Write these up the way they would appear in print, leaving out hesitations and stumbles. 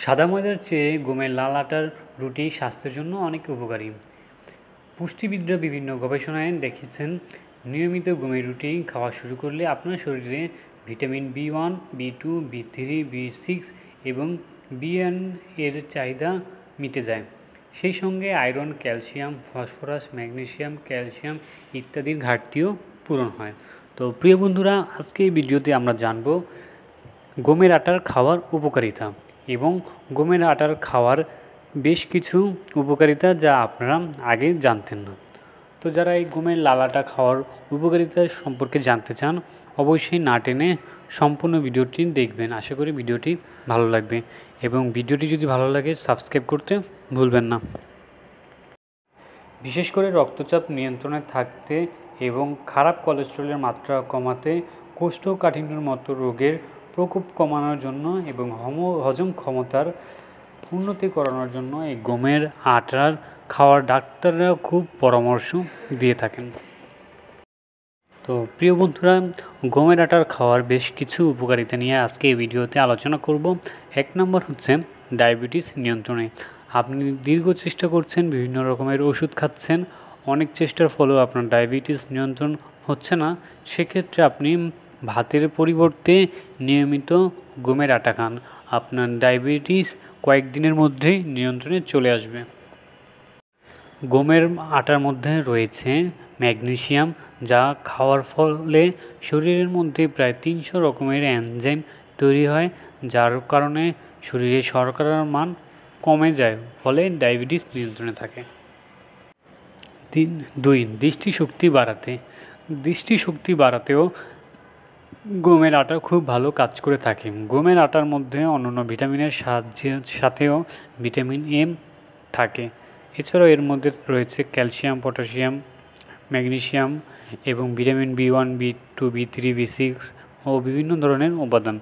সাদা ময়দার চেয়ে গমের লাল আটার রুটি স্বাস্থ্যের জন্য অনেক উপকারী। পুষ্টিবিদরা বিভিন্ন গবেষণায় দেখেছেন, নিয়মিত গমের রুটি খাওয়া শুরু করলে আপনার শরীরে vitamin B1, B2, B3, B6 এবং B1 এর চাহিদা মিটে যায়। সেই সঙ্গে iron, calcium, phosphorus, magnesium, calcium ইত্যাদির ঘাটতিও পূরণ হয়। তো প্রিয় বন্ধুরা, আজকে এই ভিডিওতে আমরা জানব গমের আটার খাওয়ার উপকারিতা এবং গমের আটার খাওয়ার বেশ কিছু উপকারিতা যা আপনারা আগে জানতেন না। তো যারা এই গমের লাল আটা খাওয়ার উপকারিতা সম্পর্কে জানতে চান, অবশ্যই না টেনে সম্পূর্ণ ভিডিওটি দেখবেন। আশা করি ভিডিওটি ভালো লাগবে এবং ভিডিওটি যদি ভালো লাগে সাবস্ক্রাইব করতে ভুলবেন না। বিশেষ করে রক্তচাপ নিয়ন্ত্রণে থাকতে এবং খারাপ কোলেস্টেরলের মাত্রা কমাতে, কোষ্ঠকাঠিন্যের মতো রোগের প্রকোপ কমানোর জন্য এবং হজম ক্ষমতার উন্নতি করানোর জন্য এই গমের আটার খাওয়ার ডাক্তাররা খুব পরামর্শ দিয়ে থাকেন। তো প্রিয় বন্ধুরা, গমের আটার খাওয়ার বেশ কিছু উপকারিতা নিয়ে আজকে এই ভিডিওতে আলোচনা করব। 1 নম্বর হচ্ছে ডায়াবেটিস নিয়ন্ত্রণে। আপনি দীর্ঘ চেষ্টা করছেন, বিভিন্ন রকমের ওষুধ খাচ্ছেন, অনেক চেষ্টার ফলেও আপনার ডায়াবেটিস নিয়ন্ত্রণ হচ্ছে না, সেক্ষেত্রে আপনি ভাতের পরিবর্তে নিয়মিত গমের আটা খান। আপনার ডায়াবেটিস কয়েকদিনের মধ্যেই নিয়ন্ত্রণে চলে আসবে। গমের আটার মধ্যে রয়েছে ম্যাগনেসিয়াম, যা খাওয়ার ফলে শরীরের মধ্যে প্রায় 300 রকমের এনজাইম তৈরি হয়, যার কারণে শরীরে শর্করার মান কমে যায়, ফলে ডায়াবেটিস নিয়ন্ত্রণে থাকে। 2. দৃষ্টিশক্তি বাড়াতে। দৃষ্টিশক্তি বাড়াতেও গমের আটা খুব ভালো কাজ করে থাকে। গমের আটার মধ্যে অন্যান্য ভিটামিনের সাথেও ভিটামিন এম থাকে। এছাড়াও এর মধ্যে রয়েছে ক্যালসিয়াম, পটাশিয়াম, ম্যাগনেসিয়াম এবং vitamin B1, B2, B3, B6 ও বিভিন্ন ধরনের উপাদান,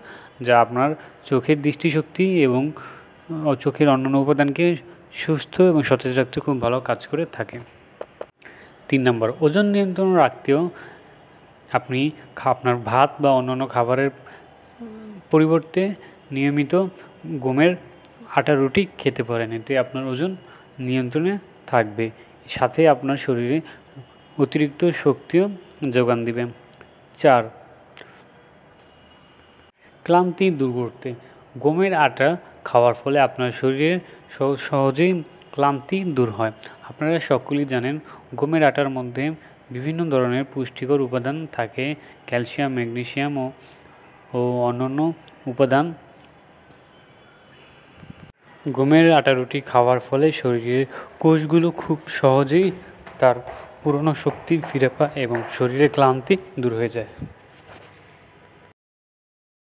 যা আপনার চোখের দৃষ্টিশক্তি এবং চোখের অন্যান্য উপাদানকে সুস্থ এবং সতেজ রাখতে খুব ভালো কাজ করে থাকে। 3 নম্বর, ওজন নিয়ন্ত্রণ রাখতেও আপনি আপনার ভাত বা অন্যান্য খাবারের পরিবর্তে নিয়মিত গমের আটা রুটি খেতে পারেন। এতে আপনার ওজন নিয়ন্ত্রণে থাকবে, সাথে আপনার শরীরে অতিরিক্ত শক্তিও যোগান দিবে। 4. ক্লান্তি দূর করতে। গমের আটা খাওয়ার ফলে আপনার শরীরে সহজেই ক্লান্তি দূর হয়। আপনারা সকলেই জানেন, গমের আটার মধ্যে বিভিন্ন ধরনের পুষ্টিকর উপাদান থাকে, ক্যালসিয়াম, ম্যাগনেসিয়াম ও অন্যান্য উপাদান। গমের আটা রুটি খাওয়ার ফলে শরীরের কোষগুলো খুব সহজেই তার পুরনো শক্তি ফিরে পায় এবং শরীরের ক্লান্তি দূর হয়ে যায়।